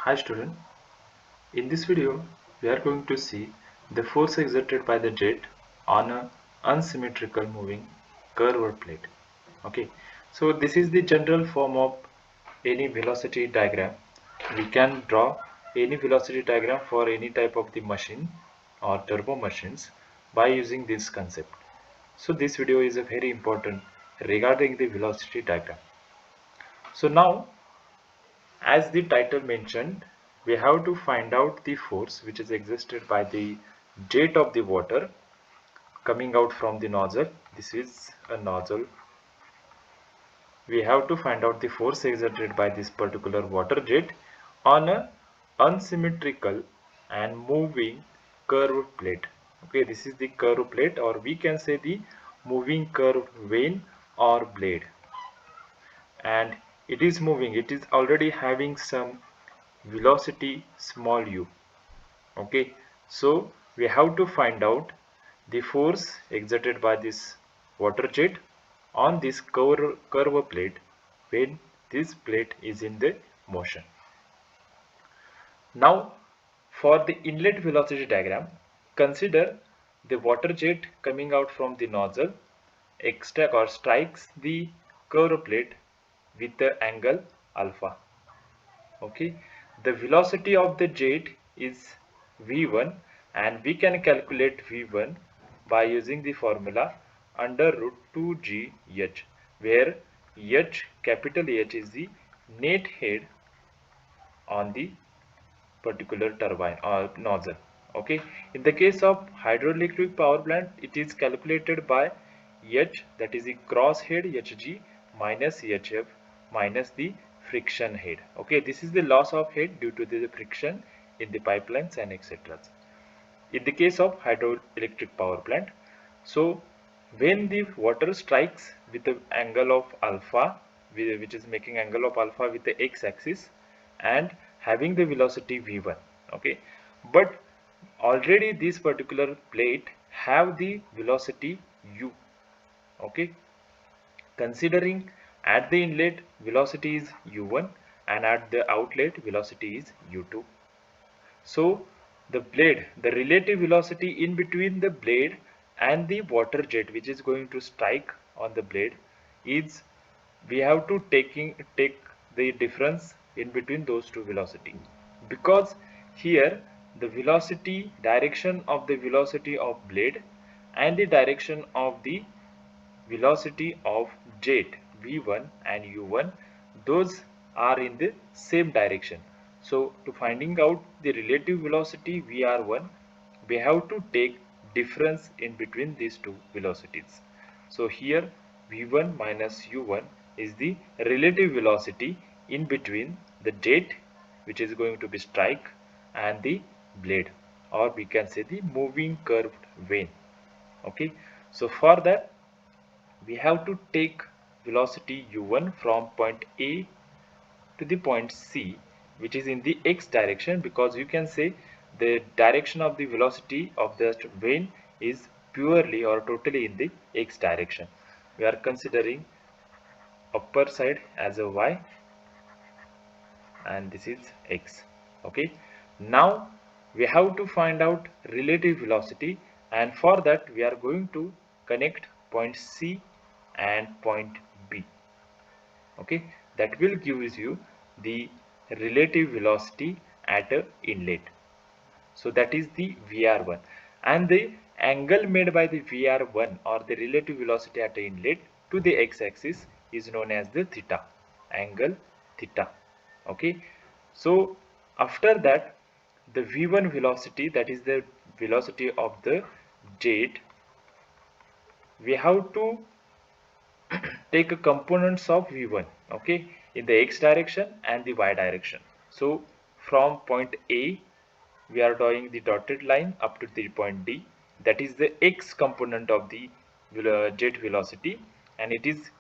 Hi student, in this video we are going to see the force exerted by the jet on a unsymmetrical moving curved plate. Okay, so this is the general form of any velocity diagram. We can draw any velocity diagram for any type of the machine or turbo machines by using this concept. So this video is a very important regarding the velocity diagram. So now, as the title mentioned, we have to find out the force which is exerted by the jet of the water coming out from the nozzle. This is a nozzle. We have to find out the force exerted by this particular water jet on a unsymmetrical and moving curved plate. Okay, this is the curved plate, or we can say the moving curved vane or blade. And it is moving, it is already having some velocity small u. Okay, so we have to find out the force exerted by this water jet on this curve plate when this plate is in the motion. Now for the inlet velocity diagram, consider the water jet coming out from the nozzle extract or strikes the curve plate with the angle alpha. Okay, the velocity of the jet is v1, and we can calculate v1 by using the formula under root 2g h, where h, capital H, is the net head on the particular turbine or nozzle. Okay, in the case of hydroelectric power plant, it is calculated by h, that is the cross head hg minus hf minus the friction head. Okay, this is the loss of head due to the friction in the pipelines and etc. In the case of hydroelectric power plant, so when the water strikes with the angle of alpha, which is making angle of alpha with the x-axis and having the velocity v1. Okay, but already this particular plate have the velocity u. Okay, considering at the inlet velocity is u1 and at the outlet velocity is u2. So the blade, the relative velocity in between the blade and the water jet which is going to strike on the blade is, we have to take the difference in between those two velocity, because here the velocity direction of the velocity of blade and the direction of the velocity of jet v1 and u1, those are in the same direction. So to finding out the relative velocity vr1, we have to take difference in between these two velocities. So here v1 minus u1 is the relative velocity in between the jet which is going to be strike and the blade, or we can say the moving curved vane. Okay, so for that we have to take velocity u1 from point A to the point C, which is in the x direction, because you can say the direction of the velocity of that vane is purely or totally in the x direction. We are considering upper side as a y and this is x. Okay, now we have to find out relative velocity, and for that we are going to connect point C and point B. Okay, that will give you the relative velocity at a inlet. So that is the VR1, and the angle made by the VR1 or the relative velocity at the inlet to the x-axis is known as the theta, angle theta. Okay, so after that the v1 velocity, that is the velocity of the jet, we have to take a components of v1, okay, in the x direction and the y direction. So from point A we are drawing the dotted line up to the point D, that is the x component of the jet velocity, and it is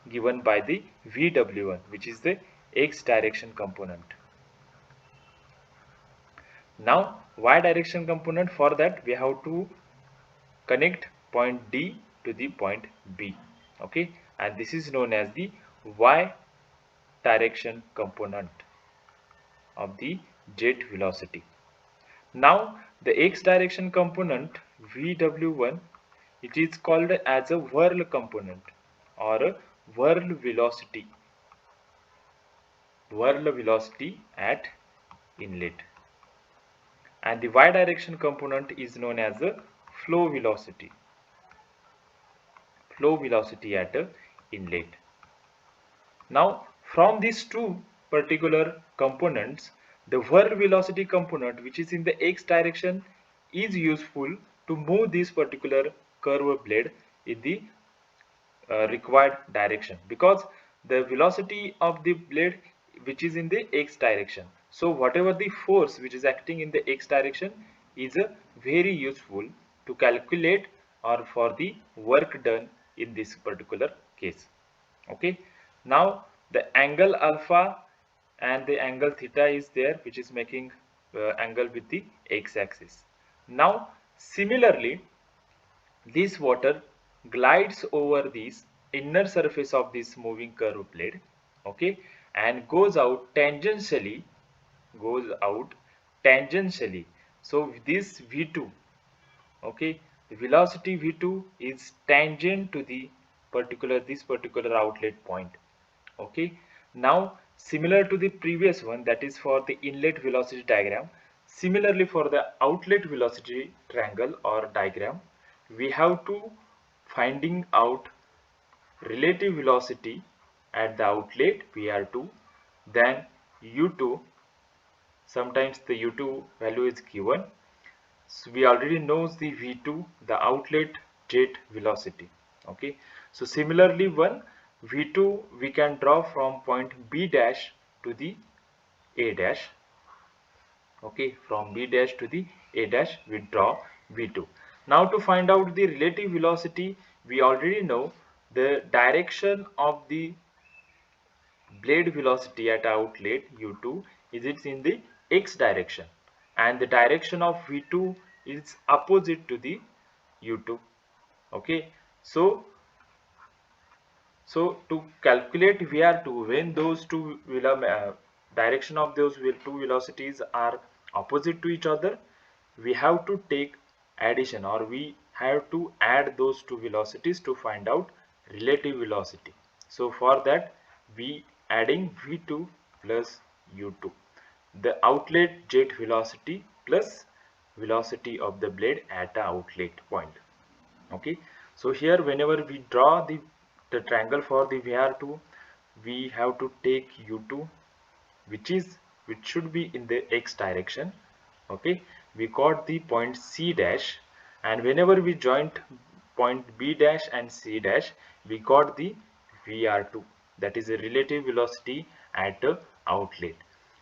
given by the vw1, which is the x direction component. Now y direction component, for that we have to connect point D to the point B. Okay, and this is known as the y direction component of the jet velocity. Now the x direction component VW1, it is called as a whirl component or a whirl velocity at inlet, and the y direction component is known as a flow velocity at inlet. Now from these two particular components, the whirl velocity component, which is in the x direction, is useful to move this particular curve blade in the required direction, because the velocity of the blade which is in the x direction, so whatever the force which is acting in the x direction is very useful to calculate or for the work done in this particular case. Okay, now the angle alpha and the angle theta is there, which is making angle with the x-axis. Now similarly, this water glides over this inner surface of this moving curve blade, okay, and goes out tangentially. So this V2, okay, the velocity V2 is tangent to the this particular outlet point. Okay, now similar to the previous one, that is for the inlet velocity diagram, similarly for the outlet velocity triangle or diagram, we have to finding out relative velocity at the outlet VR2, then U2, sometimes the U2 value is given. So we already knows the V2, the outlet jet velocity. Okay, so similarly one V2 we can draw from point B dash to the A dash. Okay, from B dash to the A dash we draw V2. Now to find out the relative velocity, we already know the direction of the blade velocity at outlet U2 is it's in the x direction, and the direction of V2 is opposite to the U2. Okay, so to calculate VR2, when those two direction of those two velocities are opposite to each other, we have to take addition, or we have to add those two velocities to find out relative velocity. So for that we adding V2 plus U2, the outlet jet velocity plus velocity of the blade at the outlet point. Okay, so here whenever we draw the triangle for the VR2, we have to take U2, which should be in the x direction. Okay, we got the point C dash, and whenever we joined point B dash and C dash, we got the VR2, that is a relative velocity at the outlet.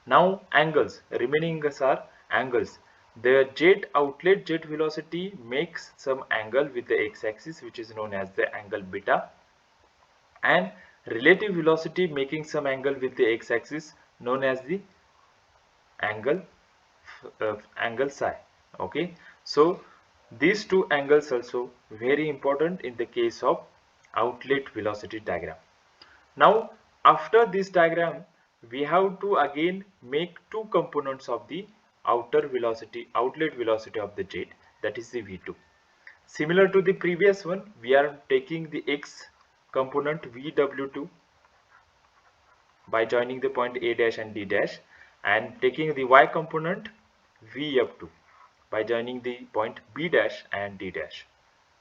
Now angles, remaining are angles. The outlet jet velocity makes some angle with the x-axis, which is known as the angle beta, and relative velocity making some angle with the x-axis known as the angle psi. Okay, so these two angles also very important in the case of outlet velocity diagram. Now after this diagram, we have to again make two components of the outlet velocity of the jet, that is the V2. Similar to the previous one, we are taking the x component VW2 by joining the point A dash and D dash, and taking the y component VF2 by joining the point B dash and D dash.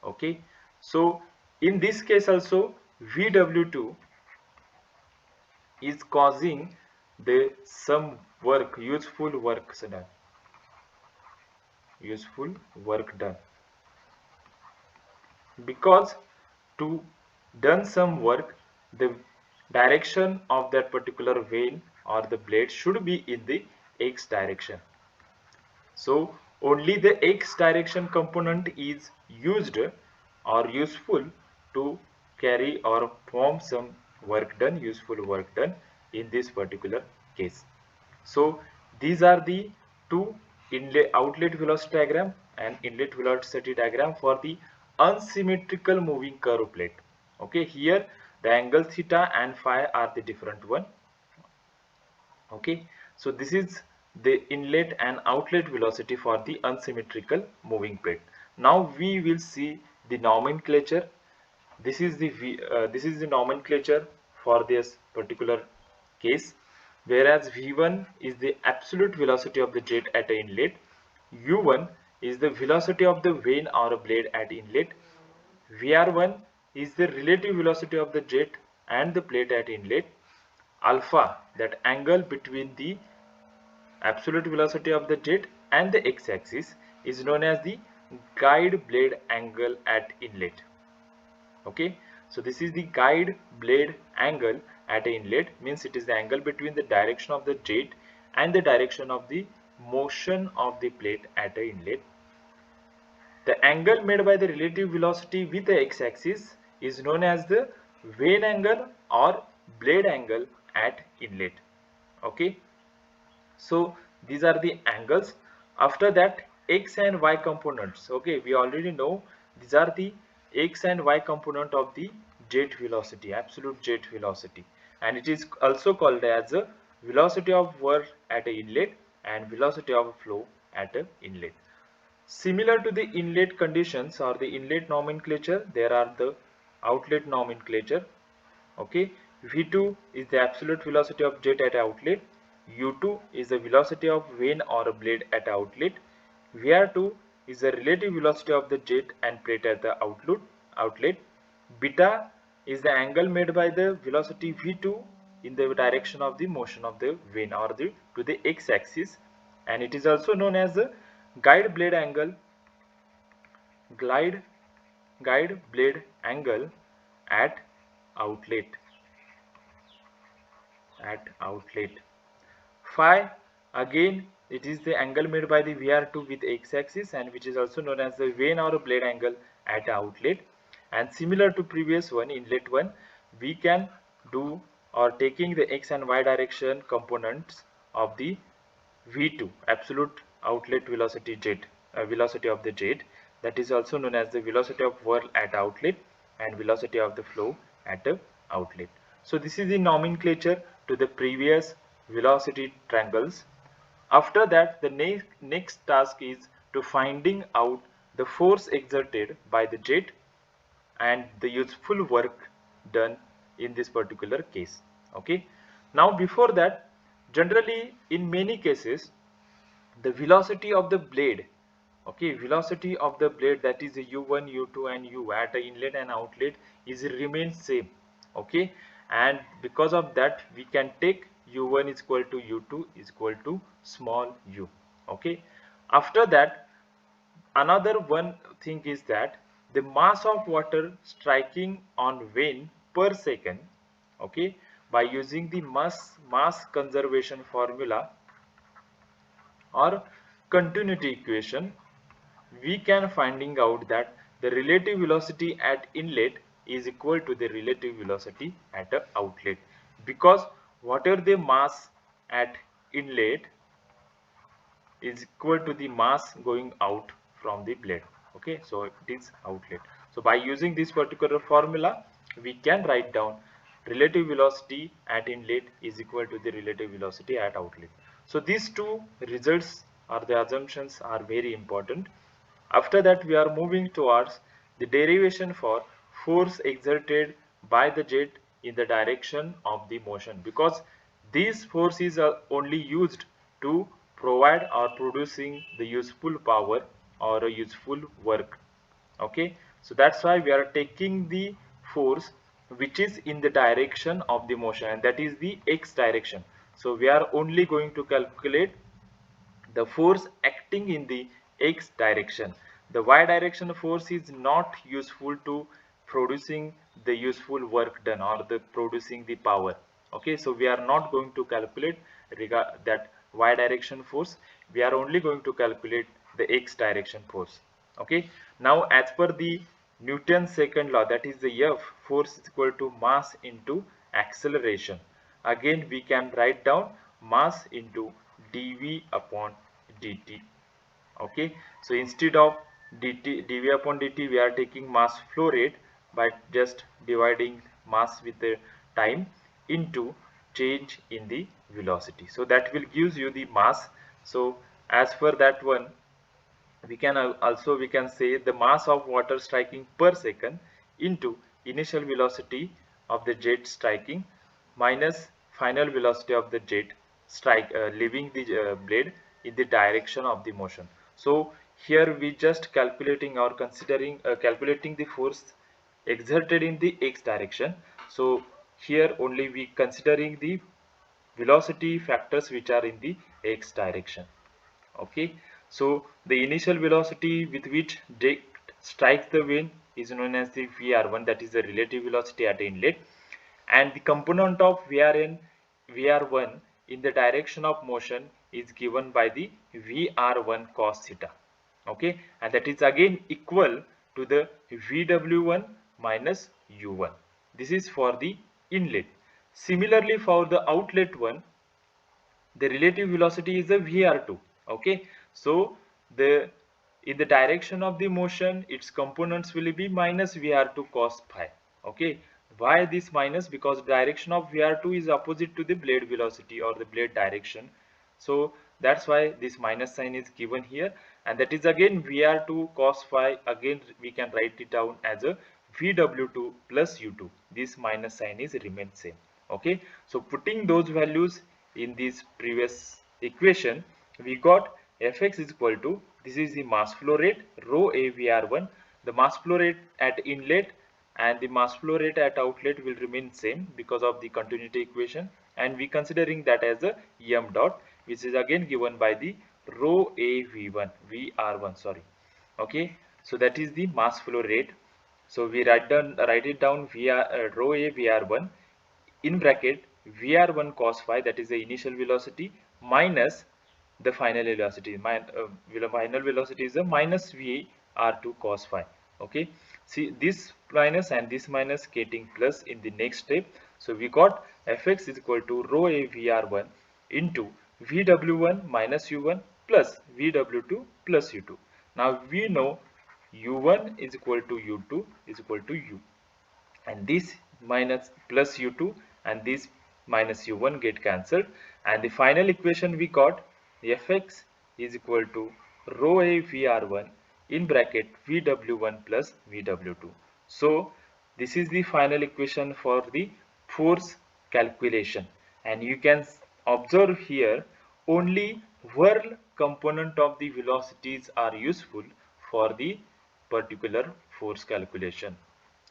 Okay, so in this case also VW2 is causing the some work, useful work done, because to done some work, the direction of that particular vane or the blade should be in the x direction. So only the x direction component is used or useful to carry or form some work done, useful work done in this particular case. So these are the two outlet velocity diagram and inlet velocity diagram for the unsymmetrical moving curve plate. Okay, here the angle theta and phi are the different one. Okay, so this is the inlet and outlet velocity for the unsymmetrical moving plate. Now we will see the nomenclature. This is the nomenclature for this particular case, whereas V1 is the absolute velocity of the jet at the inlet, U1 is the velocity of the vane or blade at inlet, VR1 is the relative velocity of the jet and the plate at inlet, alpha, that angle between the absolute velocity of the jet and the x-axis, is known as the guide blade angle at inlet. Okay, so this is the guide blade angle at inlet, means it is the angle between the direction of the jet and the direction of the motion of the plate at the inlet. The angle made by the relative velocity with the x-axis is known as the vane angle or blade angle at inlet. Okay, so these are the angles. After that, x and y components. Okay, we already know these are the x and y component of the jet velocity, absolute jet velocity, and it is also called as a velocity of work at a inlet and velocity of flow at a inlet. Similar to the inlet conditions or the inlet nomenclature, there are the outlet nomenclature. Okay, V2 is the absolute velocity of jet at outlet, U2 is the velocity of vane or blade at outlet, VR2 is the relative velocity of the jet and plate at the outlet, beta is the angle made by the velocity V2 in the direction of the motion of the vane or to the x-axis, and it is also known as the guide blade angle at outlet. Phi, again it is the angle made by the VR2 with x-axis, and which is also known as the vane or blade angle at outlet. And similar to previous one, inlet one, we can do or taking the x and y direction components of the V2, absolute outlet velocity velocity of the jet, that is also known as the velocity of whirl at outlet and velocity of the flow at the outlet. So this is the nomenclature to the previous velocity triangles. After that, the next task is to finding out the force exerted by the jet and the useful work done in this particular case. Okay, now before that, generally in many cases the velocity of the blade, okay, velocity of the blade, that is u1, u2 and u at the inlet and outlet is remains same. Okay, and because of that we can take u1 is equal to u2 is equal to small u. Okay, after that, another one thing is that the mass of water striking on vane per second, okay, by using the mass conservation formula or continuity equation, we can finding out that the relative velocity at inlet is equal to the relative velocity at the outlet, because whatever the mass at inlet is equal to the mass going out from the blade. Okay, so it is outlet. So by using this particular formula, we can write down relative velocity at inlet is equal to the relative velocity at outlet. So these two results or the assumptions are very important. After that, we are moving towards the derivation for force exerted by the jet in the direction of the motion, because these forces are only used to provide or producing the useful power or a useful work. Okay, so that's why we are taking the force which is in the direction of the motion, and that is the x direction. So we are only going to calculate the force acting in the x direction. The y direction force is not useful to producing the useful work done or the producing the power. Okay, so we are not going to calculate that y direction force. We are only going to calculate the x direction force. Okay, now as per the Newton's second law, that is the F, force is equal to mass into acceleration. Again we can write down mass into dv upon dt. Okay, so instead of dv upon dt, we are taking mass flow rate by just dividing mass with the time into change in the velocity. So that will gives you the mass So as per that one, we can also we can say the mass of water striking per second into initial velocity of the jet striking minus final velocity of the jet leaving the blade in the direction of the motion. So here we just calculating or considering calculating the force exerted in the x direction. So here only we considering the velocity factors which are in the x direction. Okay, so the initial velocity with which jet strikes the wing is known as the VR1, that is the relative velocity at inlet, and the component of VR1 in the direction of motion is given by the VR1 cos theta. Okay, and that is again equal to the VW1 minus U1. This is for the inlet. Similarly, for the outlet one, the relative velocity is a vr2. Okay, so the in the direction of the motion its components will be minus vr2 cos phi. Okay, why this minus? Because direction of vr2 is opposite to the blade velocity or the blade direction, so that's why this minus sign is given here, and that is again vr2 cos phi. Again we can write it down as a vw2 plus u2. This minus sign is remain same. Okay, so putting those values in this previous equation, we got Fx is equal to, this is the mass flow rate rho a Vr1, the mass flow rate at inlet and the mass flow rate at outlet will remain same because of the continuity equation, and we considering that as a m dot, which is again given by the rho a V1 Vr1, sorry. Okay, so that is the mass flow rate. So we write it down via rho a Vr1 in bracket Vr1 cos phi, that is the initial velocity, minus the final velocity. Final velocity is a minus Vr2 cos phi. Okay, see this minus and this minus getting plus in the next step. So we got Fx is equal to rho a Vr1 into Vw1 minus u1 plus Vw2 plus u2. Now we know u1 is equal to u2 is equal to u, and this minus plus u2 and this minus u1 get cancelled, and the final equation we got Fx is equal to rho a Vr1 in bracket Vw1 plus Vw2. So this is the final equation for the force calculation, and you can observe here only whirl component of the velocities are useful for the particular force calculation.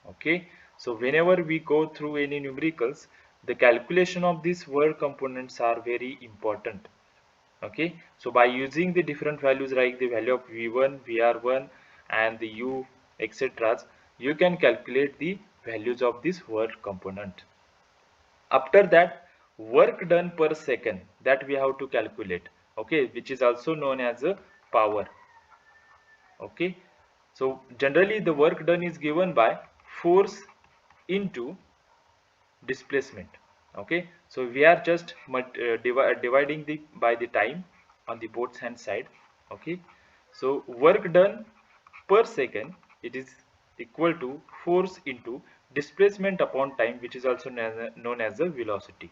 Okay, so whenever we go through any numericals, the calculation of these word components are very important. Okay, so by using the different values like the value of v1 vr1 and the u etc, you can calculate the values of this word component. After that, work done per second, that we have to calculate. Okay, which is also known as a power. Okay, so generally the work done is given by force into displacement. Okay, so we are just dividing the by the time on the both hand side. Okay, so work done per second, it is equal to force into displacement upon time, which is also known as the velocity.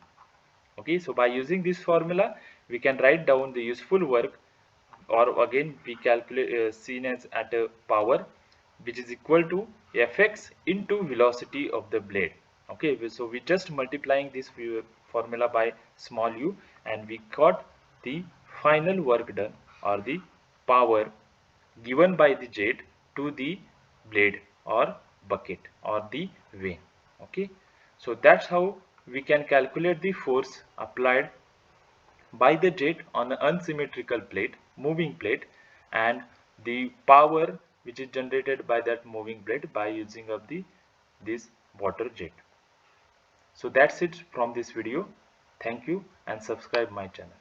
Okay, so by using this formula we can write down the useful work, or again we calculate seen as at a power, which is equal to Fx into velocity of the blade. Okay, so we just multiplying this formula by small u, and we got the final work done or the power given by the jet to the blade or bucket or the vane. Okay, so that's how we can calculate the force applied by the jet on an unsymmetrical plate, moving plate, and the power which is generated by that moving plate by using of this water jet. So that's it from this video. Thank you and subscribe my channel.